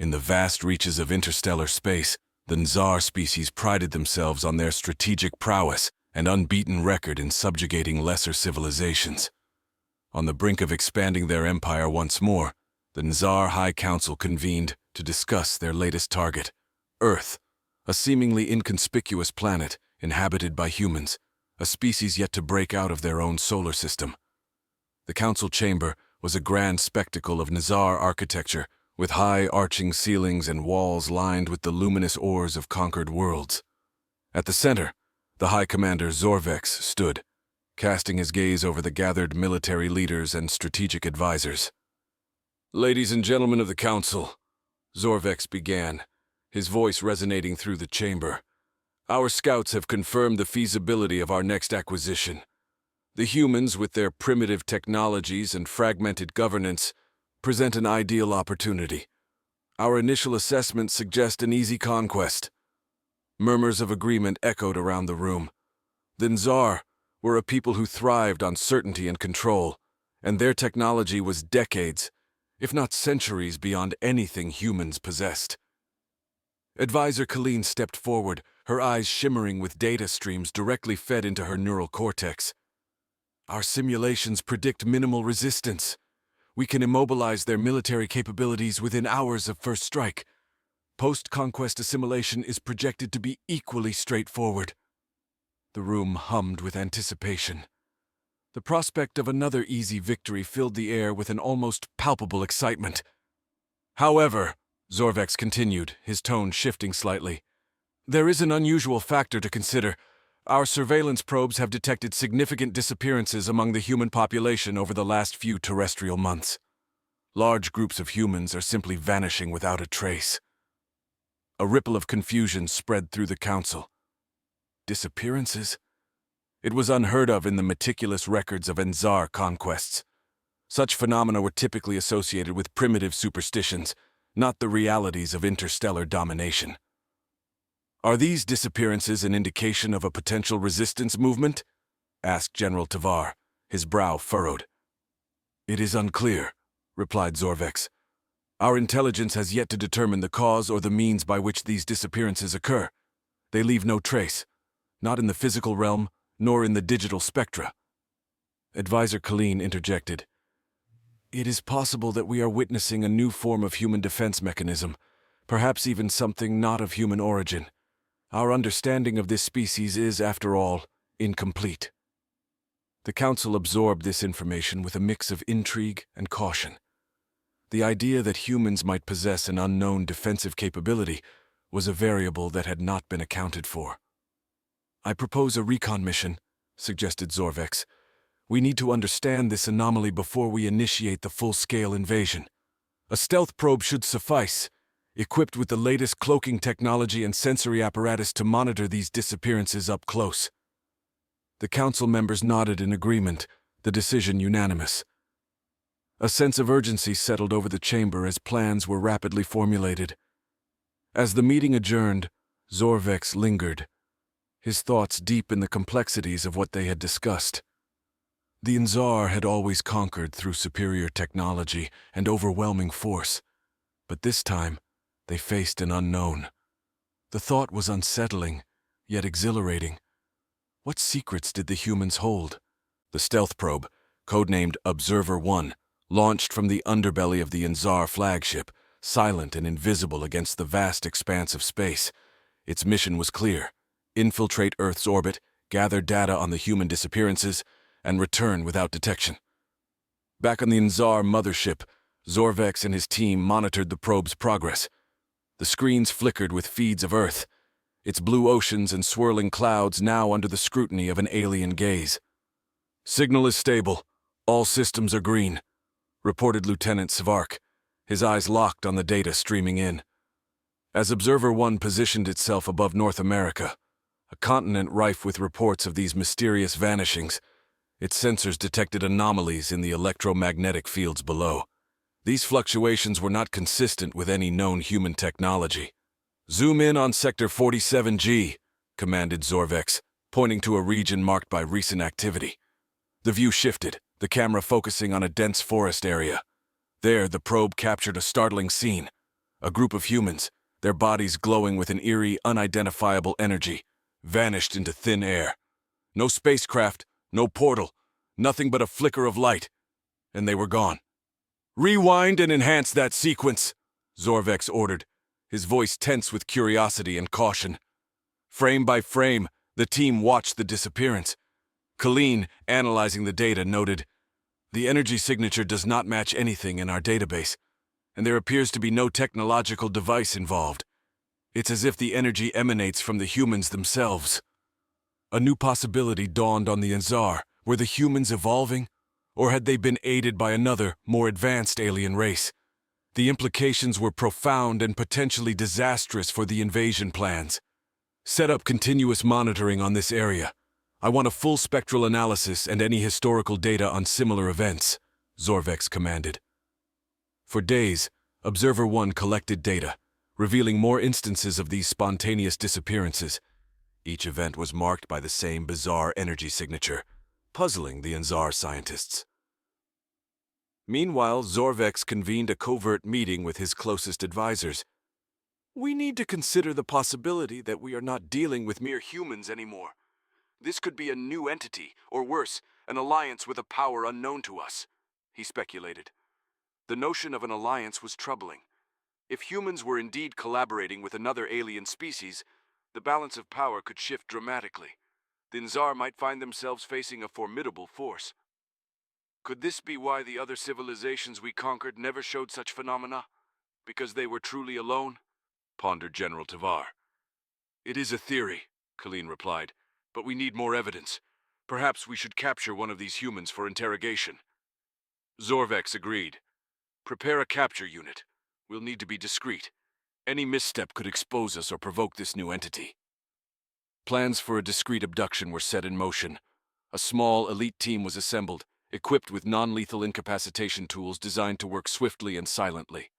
In the vast reaches of interstellar space, the Nzar species prided themselves on their strategic prowess and unbeaten record in subjugating lesser civilizations. On the brink of expanding their empire once more, the Nzar High Council convened to discuss their latest target, Earth, a seemingly inconspicuous planet inhabited by humans, a species yet to break out of their own solar system. The council chamber was a grand spectacle of Nzar architecture, with high arching ceilings and walls lined with the luminous ores of conquered worlds. At the center, the High Commander Zorvex stood, casting his gaze over the gathered military leaders and strategic advisors. "Ladies and gentlemen of the council," Zorvex began, his voice resonating through the chamber, "our scouts have confirmed the feasibility of our next acquisition. The humans, with their primitive technologies and fragmented governance, present an ideal opportunity. Our initial assessments suggest an easy conquest." Murmurs of agreement echoed around the room. The Nzar were a people who thrived on certainty and control, and their technology was decades, if not centuries, beyond anything humans possessed. Advisor Colleen stepped forward, her eyes shimmering with data streams directly fed into her neural cortex. "Our simulations predict minimal resistance. We can immobilize their military capabilities within hours of first strike. Post-conquest assimilation is projected to be equally straightforward." The room hummed with anticipation. The prospect of another easy victory filled the air with an almost palpable excitement. "However," Zorvex continued, his tone shifting slightly, "there is an unusual factor to consider. Our surveillance probes have detected significant disappearances among the human population over the last few terrestrial months. Large groups of humans are simply vanishing without a trace." A ripple of confusion spread through the council. Disappearances? It was unheard of in the meticulous records of Nzar conquests. Such phenomena were typically associated with primitive superstitions, not the realities of interstellar domination. "Are these disappearances an indication of a potential resistance movement?" asked General Tavar, his brow furrowed. "It is unclear," replied Zorvex. "Our intelligence has yet to determine the cause or the means by which these disappearances occur. They leave no trace, not in the physical realm, nor in the digital spectra." Advisor Colleen interjected. "It is possible that we are witnessing a new form of human defense mechanism, perhaps even something not of human origin. Our understanding of this species is, after all, incomplete." The council absorbed this information with a mix of intrigue and caution. The idea that humans might possess an unknown defensive capability was a variable that had not been accounted for. "I propose a recon mission," suggested Zorvex. "We need to understand this anomaly before we initiate the full-scale invasion. A stealth probe should suffice, equipped with the latest cloaking technology and sensory apparatus to monitor these disappearances up close." The council members nodded in agreement, the decision unanimous. A sense of urgency settled over the chamber as plans were rapidly formulated. As the meeting adjourned, Zorvex lingered, his thoughts deep in the complexities of what they had discussed. The Nzar had always conquered through superior technology and overwhelming force, but this time they faced an unknown. The thought was unsettling, yet exhilarating. What secrets did the humans hold? The stealth probe, codenamed Observer 1, launched from the underbelly of the Nzar flagship, silent and invisible against the vast expanse of space. Its mission was clear: infiltrate Earth's orbit, gather data on the human disappearances, and return without detection. Back on the Nzar mothership, Zorvex and his team monitored the probe's progress. The screens flickered with feeds of Earth, its blue oceans and swirling clouds now under the scrutiny of an alien gaze. "Signal is stable. All systems are green," reported Lieutenant Svark, his eyes locked on the data streaming in. As Observer 1 positioned itself above North America, a continent rife with reports of these mysterious vanishings, its sensors detected anomalies in the electromagnetic fields below. These fluctuations were not consistent with any known human technology. "Zoom in on Sector 47G, commanded Zorvex, pointing to a region marked by recent activity. The view shifted, the camera focusing on a dense forest area. There, the probe captured a startling scene. A group of humans, their bodies glowing with an eerie, unidentifiable energy, vanished into thin air. No spacecraft, no portal, nothing but a flicker of light, and they were gone. "Rewind and enhance that sequence," Zorvex ordered, his voice tense with curiosity and caution. Frame by frame, the team watched the disappearance. Colleen, analyzing the data, noted, "The energy signature does not match anything in our database, and there appears to be no technological device involved. It's as if the energy emanates from the humans themselves." A new possibility dawned on the Ensar. Were the humans evolving, or had they been aided by another, more advanced alien race? The implications were profound and potentially disastrous for the invasion plans. "Set up continuous monitoring on this area. I want a full spectral analysis and any historical data on similar events," Zorvex commanded. For days, Observer 1 collected data, revealing more instances of these spontaneous disappearances. Each event was marked by the same bizarre energy signature, puzzling the Ensar scientists. Meanwhile, Zorvex convened a covert meeting with his closest advisors. "We need to consider the possibility that we are not dealing with mere humans anymore. This could be a new entity, or worse, an alliance with a power unknown to us," he speculated. The notion of an alliance was troubling. If humans were indeed collaborating with another alien species, the balance of power could shift dramatically. The Ensar might find themselves facing a formidable force. Could this be why the other civilizations we conquered never showed such phenomena? Because they were truly alone? Pondered General Tavar. "It is a theory," Colleen replied, "but we need more evidence. Perhaps we should capture one of these humans for interrogation." Zorvex agreed. "Prepare a capture unit. We'll need to be discreet. Any misstep could expose us or provoke this new entity." Plans for a discreet abduction were set in motion. A small, elite team was assembled, equipped with non-lethal incapacitation tools designed to work swiftly and silently.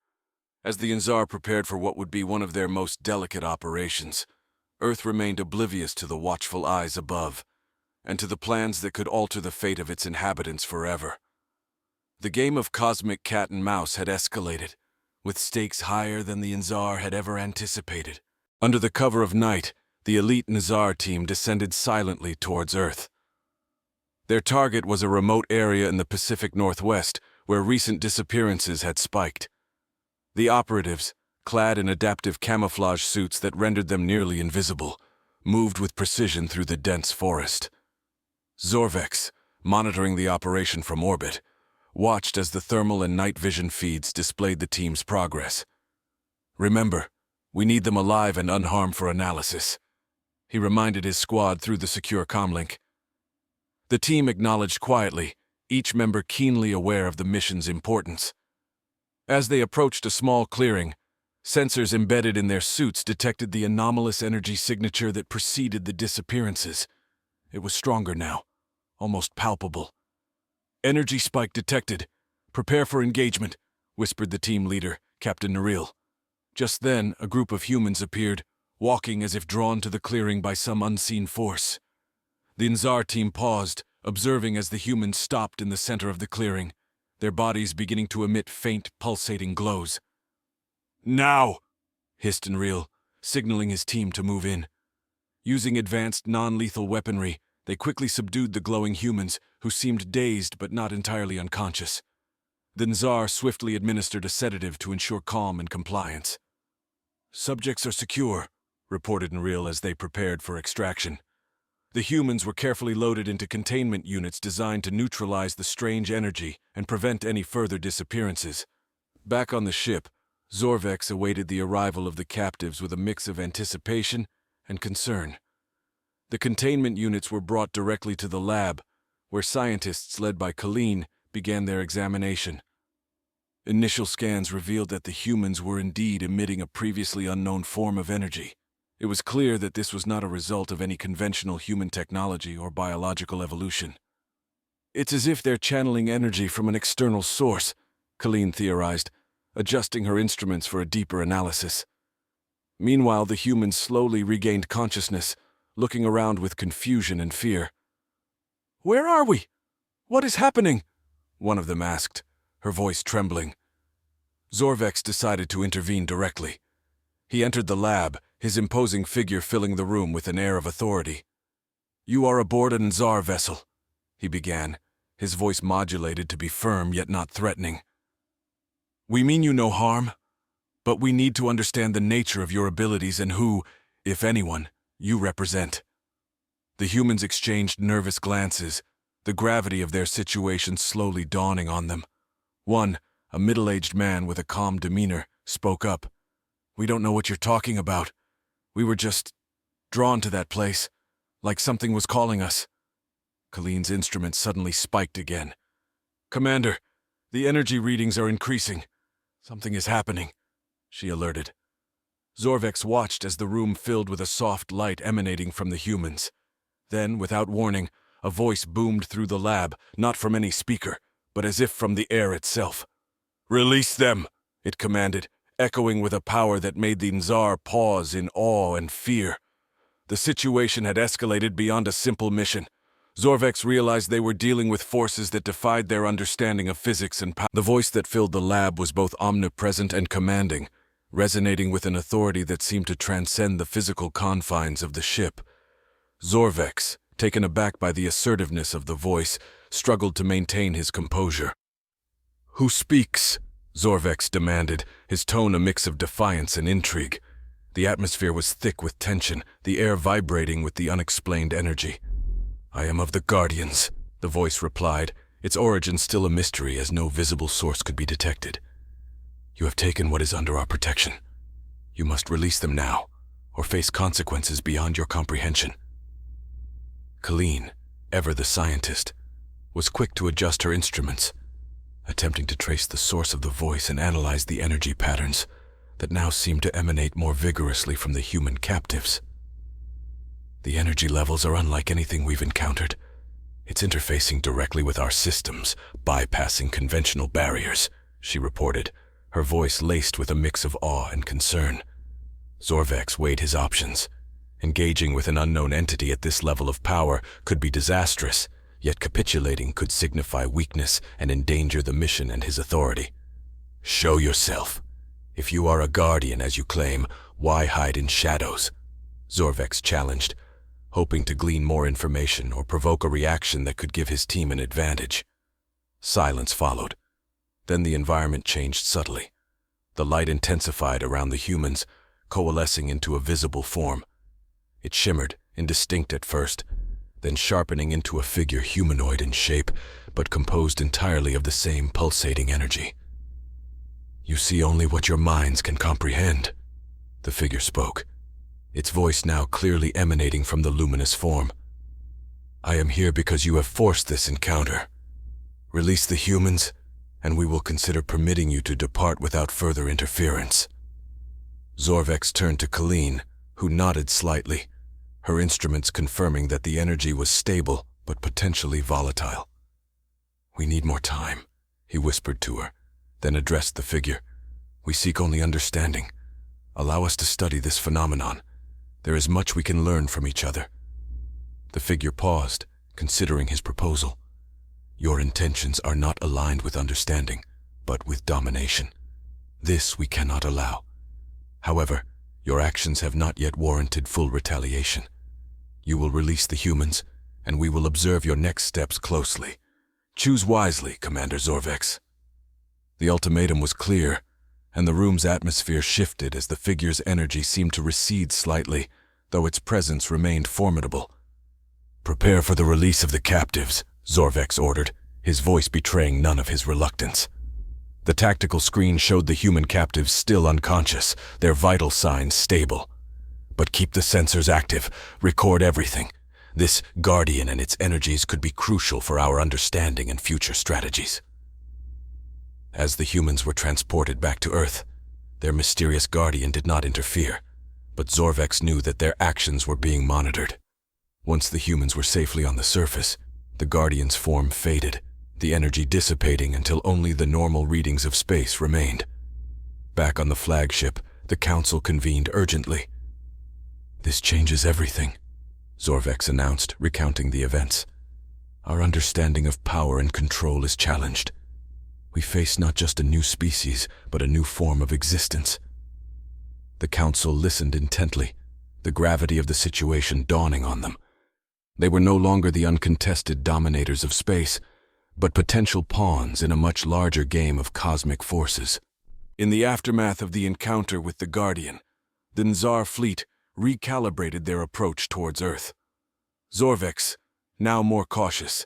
As the Ensar prepared for what would be one of their most delicate operations, Earth remained oblivious to the watchful eyes above, and to the plans that could alter the fate of its inhabitants forever. The game of cosmic cat and mouse had escalated, with stakes higher than the Ensar had ever anticipated. Under the cover of night, the elite Nizar team descended silently towards Earth. Their target was a remote area in the Pacific Northwest where recent disappearances had spiked. The operatives, clad in adaptive camouflage suits that rendered them nearly invisible, moved with precision through the dense forest. Zorvex, monitoring the operation from orbit, watched as the thermal and night vision feeds displayed the team's progress. "Remember, we need them alive and unharmed for analysis," he reminded his squad through the secure comlink. The team acknowledged quietly, each member keenly aware of the mission's importance. As they approached a small clearing, sensors embedded in their suits detected the anomalous energy signature that preceded the disappearances. It was stronger now, almost palpable. "Energy spike detected. Prepare for engagement," whispered the team leader, Captain Naril. Just then, a group of humans appeared, walking as if drawn to the clearing by some unseen force. The Ensar team paused, observing as the humans stopped in the center of the clearing, their bodies beginning to emit faint, pulsating glows. "Now!" hissed Enril, signaling his team to move in. Using advanced non-lethal weaponry, they quickly subdued the glowing humans, who seemed dazed but not entirely unconscious. The Ensar swiftly administered a sedative to ensure calm and compliance. "Subjects are secure," reported Enril as they prepared for extraction. The humans were carefully loaded into containment units designed to neutralize the strange energy and prevent any further disappearances. Back on the ship, Zorvex awaited the arrival of the captives with a mix of anticipation and concern. The containment units were brought directly to the lab, where scientists led by Colleen began their examination. Initial scans revealed that the humans were indeed emitting a previously unknown form of energy. It was clear that this was not a result of any conventional human technology or biological evolution. "It's as if they're channeling energy from an external source," Colleen theorized, adjusting her instruments for a deeper analysis. Meanwhile, the humans slowly regained consciousness, looking around with confusion and fear. "Where are we? What is happening?" one of them asked, her voice trembling. Zorvex decided to intervene directly. He entered the lab, his imposing figure filling the room with an air of authority. "You are aboard an Enslaving vessel," he began, his voice modulated to be firm yet not threatening. "We mean you no harm, but we need to understand the nature of your abilities and who, if anyone, you represent." The humans exchanged nervous glances, the gravity of their situation slowly dawning on them. One, a middle-aged man with a calm demeanor, spoke up. "We don't know what you're talking about. We were just drawn to that place, like something was calling us." Colleen's instrument suddenly spiked again. "Commander, the energy readings are increasing. Something is happening," she alerted. Zorvex watched as the room filled with a soft light emanating from the humans. Then, without warning, a voice boomed through the lab, not from any speaker, but as if from the air itself. "Release them," it commanded, echoing with a power that made the Nzar pause in awe and fear. The situation had escalated beyond a simple mission. Zorvex realized they were dealing with forces that defied their understanding of physics and power. The voice that filled the lab was both omnipresent and commanding, resonating with an authority that seemed to transcend the physical confines of the ship. Zorvex, taken aback by the assertiveness of the voice, struggled to maintain his composure. "Who speaks?" Zorvex demanded, his tone a mix of defiance and intrigue. The atmosphere was thick with tension, the air vibrating with the unexplained energy. "I am of the Guardians," the voice replied, its origin still a mystery as no visible source could be detected. "You have taken what is under our protection. You must release them now, or face consequences beyond your comprehension." Colleen, ever the scientist, was quick to adjust her instruments, attempting to trace the source of the voice and analyze the energy patterns that now seemed to emanate more vigorously from the human captives. "The energy levels are unlike anything we've encountered. It's interfacing directly with our systems, bypassing conventional barriers," she reported, her voice laced with a mix of awe and concern. Zorvex weighed his options. Engaging with an unknown entity at this level of power could be disastrous, yet capitulating could signify weakness and endanger the mission and his authority. "Show yourself. If you are a guardian, as you claim, why hide in shadows?" Zorvex challenged, hoping to glean more information or provoke a reaction that could give his team an advantage. Silence followed. Then the environment changed subtly. The light intensified around the humans, coalescing into a visible form. It shimmered, indistinct at first, then sharpening into a figure humanoid in shape, but composed entirely of the same pulsating energy. "You see only what your minds can comprehend," the figure spoke, its voice now clearly emanating from the luminous form. "I am here because you have forced this encounter. Release the humans, and we will consider permitting you to depart without further interference." Zorvex turned to Colleen, who nodded slightly, her instruments confirming that the energy was stable but potentially volatile. "We need more time," he whispered to her, then addressed the figure. "We seek only understanding. Allow us to study this phenomenon. There is much we can learn from each other." The figure paused, considering his proposal. "Your intentions are not aligned with understanding, but with domination. This we cannot allow. However, your actions have not yet warranted full retaliation. You will release the humans, and we will observe your next steps closely. Choose wisely, Commander Zorvex." The ultimatum was clear, and the room's atmosphere shifted as the figure's energy seemed to recede slightly, though its presence remained formidable. "Prepare for the release of the captives," Zorvex ordered, his voice betraying none of his reluctance. The tactical screen showed the human captives still unconscious, their vital signs stable. "But keep the sensors active, record everything. This Guardian and its energies could be crucial for our understanding and future strategies." As the humans were transported back to Earth, their mysterious Guardian did not interfere, but Zorvex knew that their actions were being monitored. Once the humans were safely on the surface, the Guardian's form faded, the energy dissipating until only the normal readings of space remained. Back on the flagship, the Council convened urgently. "This changes everything," Zorvex announced, recounting the events. "Our understanding of power and control is challenged. We face not just a new species, but a new form of existence. The council listened intently, the gravity of the situation dawning on them. They were no longer the uncontested dominators of space, but potential pawns in a much larger game of cosmic forces. In the aftermath of the encounter with the Guardian, the Nzar fleet recalibrated their approach towards Earth. Zorvex, now more cautious,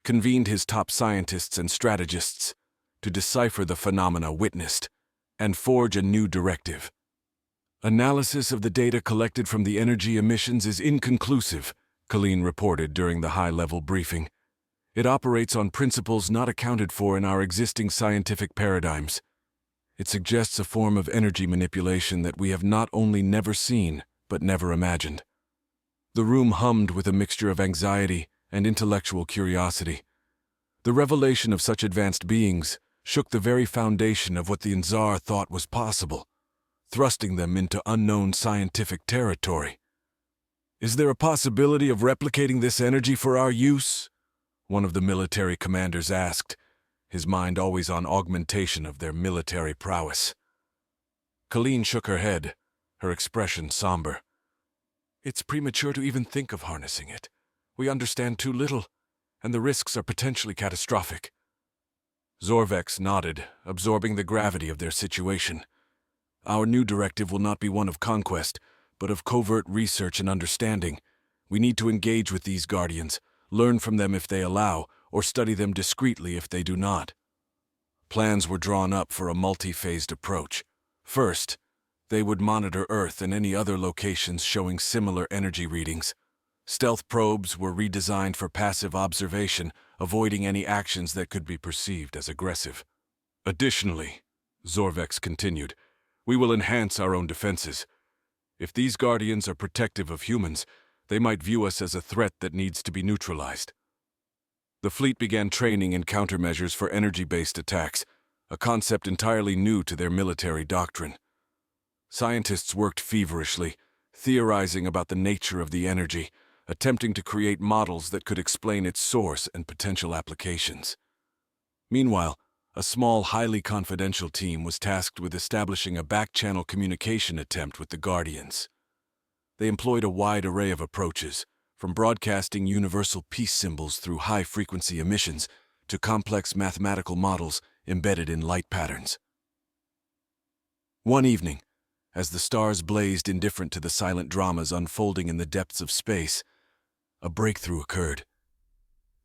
convened his top scientists and strategists to decipher the phenomena witnessed and forge a new directive. Analysis of the data collected from the energy emissions is inconclusive, Colleen reported during the high-level briefing. It operates on principles not accounted for in our existing scientific paradigms. It suggests a form of energy manipulation that we have not only never seen, but never imagined. The room hummed with a mixture of anxiety and intellectual curiosity. The revelation of such advanced beings shook the very foundation of what the Nzar thought was possible, thrusting them into unknown scientific territory. "Is there a possibility of replicating this energy for our use?" one of the military commanders asked, his mind always on augmentation of their military prowess. Colleen shook her head, her expression somber. "It's premature to even think of harnessing it. We understand too little, and the risks are potentially catastrophic." Zorvex nodded, absorbing the gravity of their situation. "Our new directive will not be one of conquest, but of covert research and understanding. We need to engage with these Guardians, learn from them if they allow, or study them discreetly if they do not." Plans were drawn up for a multi-phased approach. First, they would monitor Earth and any other locations showing similar energy readings. Stealth probes were redesigned for passive observation, avoiding any actions that could be perceived as aggressive. "Additionally," Zorvex continued, "we will enhance our own defenses. If these Guardians are protective of humans, they might view us as a threat that needs to be neutralized." The fleet began training in countermeasures for energy-based attacks, a concept entirely new to their military doctrine. Scientists worked feverishly, theorizing about the nature of the energy, attempting to create models that could explain its source and potential applications. Meanwhile, a small, highly confidential team was tasked with establishing a back-channel communication attempt with the Guardians. They employed a wide array of approaches, from broadcasting universal peace symbols through high-frequency emissions to complex mathematical models embedded in light patterns. One evening, as the stars blazed indifferent to the silent dramas unfolding in the depths of space, a breakthrough occurred.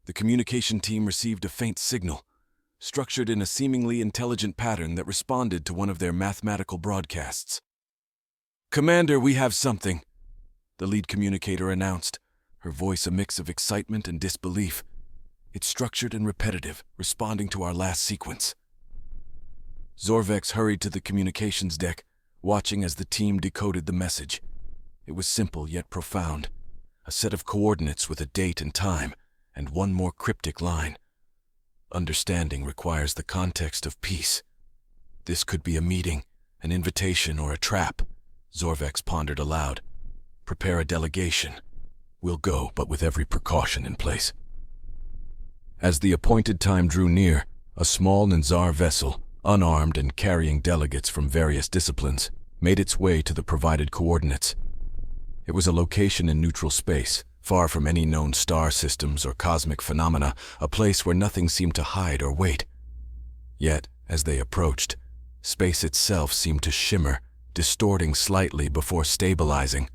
The communication team received a faint signal, structured in a seemingly intelligent pattern that responded to one of their mathematical broadcasts. "Commander, we have something," the lead communicator announced, her voice a mix of excitement and disbelief. "It's structured and repetitive, responding to our last sequence." Zorvex hurried to the communications deck, watching as the team decoded the message. It was simple yet profound, a set of coordinates with a date and time, and one more cryptic line. "Understanding requires the context of peace." This could be a meeting, an invitation, or a trap, Zorvex pondered aloud. "Prepare a delegation. We'll go, but with every precaution in place." As the appointed time drew near, a small Nzar vessel, unarmed and carrying delegates from various disciplines, made its way to the provided coordinates. It was a location in neutral space, far from any known star systems or cosmic phenomena, a place where nothing seemed to hide or wait. Yet, as they approached, space itself seemed to shimmer, distorting slightly before stabilizing.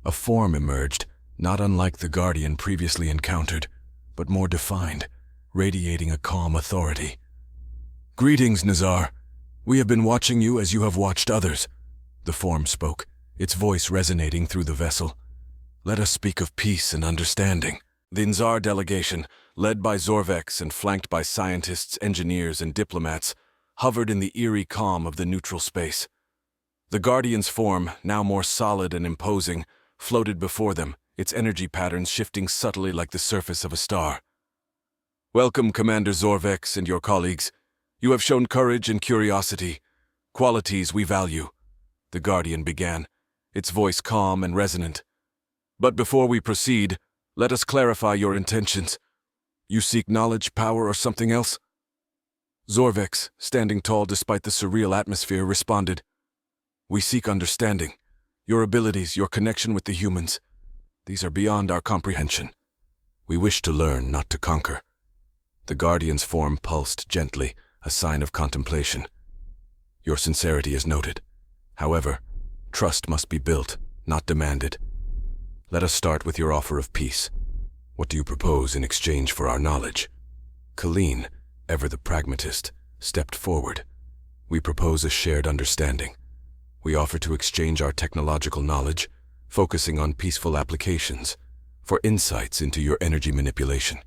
A form emerged, not unlike the Guardian previously encountered, but more defined, radiating a calm authority. "Greetings, Nzar. We have been watching you as you have watched others," the form spoke, its voice resonating through the vessel. "Let us speak of peace and understanding." The Nzar delegation, led by Zorvex and flanked by scientists, engineers, and diplomats, hovered in the eerie calm of the neutral space. The Guardian's form, now more solid and imposing, floated before them, its energy patterns shifting subtly like the surface of a star. "Welcome, Commander Zorvex and your colleagues. You have shown courage and curiosity, qualities we value," the Guardian began, its voice calm and resonant. "But before we proceed, let us clarify your intentions. You seek knowledge, power, or something else?" Zorvex, standing tall despite the surreal atmosphere, responded, "We seek understanding. Your abilities, your connection with the humans, these are beyond our comprehension. We wish to learn, not to conquer." The Guardian's form pulsed gently, a sign of contemplation. "Your sincerity is noted. However, trust must be built, not demanded. Let us start with your offer of peace. What do you propose in exchange for our knowledge?" Colleen, ever the pragmatist, stepped forward. "We propose a shared understanding. We offer to exchange our technological knowledge, focusing on peaceful applications, for insights into your energy manipulation.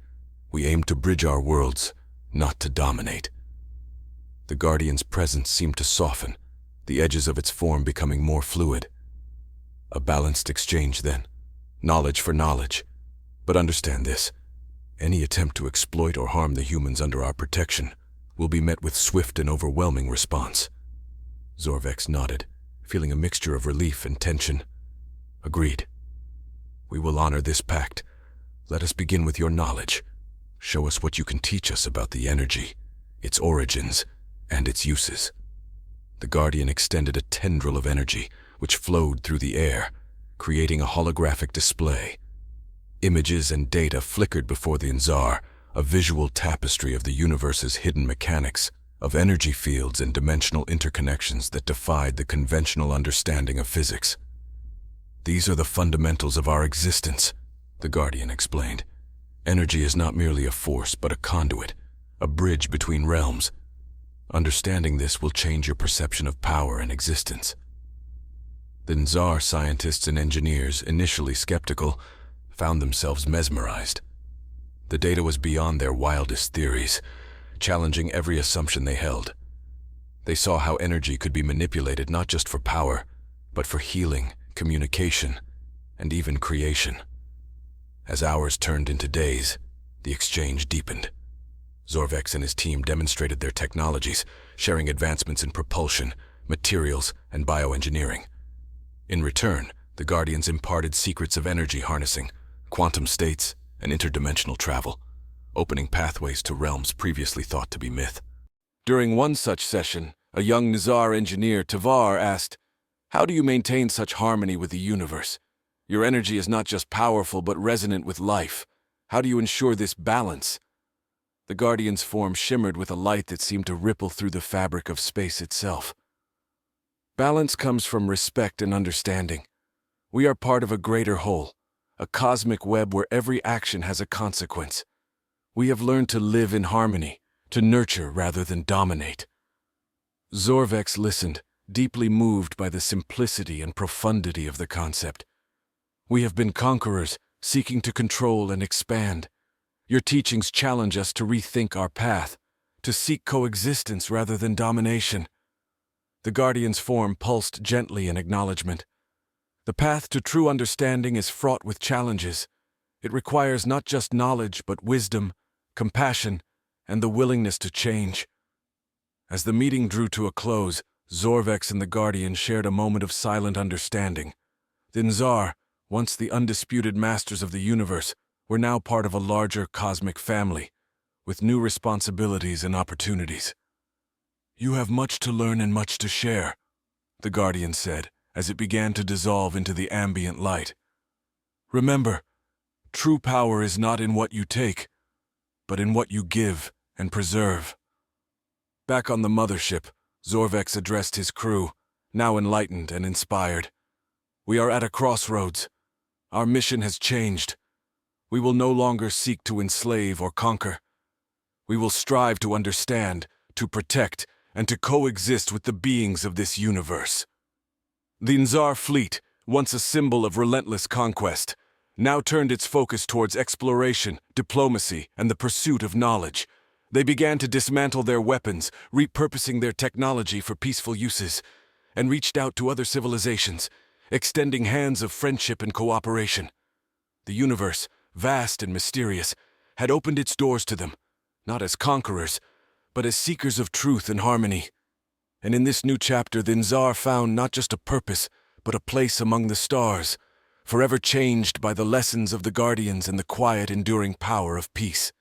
We aim to bridge our worlds, not to dominate." The Guardian's presence seemed to soften, the edges of its form becoming more fluid. "A balanced exchange, then. Knowledge for knowledge. But understand this. Any attempt to exploit or harm the humans under our protection will be met with swift and overwhelming response." Zorvex nodded, feeling a mixture of relief and tension. "Agreed. We will honor this pact. Let us begin with your knowledge. Show us what you can teach us about the energy, its origins, and its uses." The Guardian extended a tendril of energy which flowed through the air, creating a holographic display. Images and data flickered before the Enslaving, a visual tapestry of the universe's hidden mechanics, of energy fields and dimensional interconnections that defied the conventional understanding of physics. "These are the fundamentals of our existence," the Guardian explained. "Energy is not merely a force, but a conduit, a bridge between realms. Understanding this will change your perception of power and existence." The Enslaving scientists and engineers, initially skeptical, found themselves mesmerized. The data was beyond their wildest theories, challenging every assumption they held. They saw how energy could be manipulated not just for power, but for healing, communication, and even creation. As hours turned into days, the exchange deepened. Zorvex and his team demonstrated their technologies, sharing advancements in propulsion, materials, and bioengineering. In return, the Guardians imparted secrets of energy harnessing, quantum states, and interdimensional travel, opening pathways to realms previously thought to be myth. During one such session, a young Nizar engineer, Tavar, asked, "How do you maintain such harmony with the universe? Your energy is not just powerful but resonant with life. How do you ensure this balance?" The Guardian's form shimmered with a light that seemed to ripple through the fabric of space itself. "Balance comes from respect and understanding. We are part of a greater whole, a cosmic web where every action has a consequence. We have learned to live in harmony, to nurture rather than dominate." Zorvex listened, deeply moved by the simplicity and profundity of the concept. "We have been conquerors, seeking to control and expand. Your teachings challenge us to rethink our path, to seek coexistence rather than domination." The Guardian's form pulsed gently in acknowledgement. "The path to true understanding is fraught with challenges. It requires not just knowledge, but wisdom, compassion, and the willingness to change." As the meeting drew to a close, Zorvex and the Guardian shared a moment of silent understanding. The Nzar, once the undisputed masters of the universe, were now part of a larger cosmic family, with new responsibilities and opportunities. "You have much to learn and much to share," the Guardian said, as it began to dissolve into the ambient light. "Remember, true power is not in what you take, but in what you give and preserve." Back on the mothership, Zorvex addressed his crew, now enlightened and inspired. "We are at a crossroads. Our mission has changed. We will no longer seek to enslave or conquer. We will strive to understand, to protect, and to coexist with the beings of this universe." The Nzar fleet, once a symbol of relentless conquest, now turned its focus towards exploration, diplomacy, and the pursuit of knowledge. They began to dismantle their weapons, repurposing their technology for peaceful uses, and reached out to other civilizations, extending hands of friendship and cooperation. The universe, vast and mysterious, had opened its doors to them, not as conquerors, but as seekers of truth and harmony. And in this new chapter, the Nzar found not just a purpose, but a place among the stars, forever changed by the lessons of the Guardians and the quiet, enduring power of peace.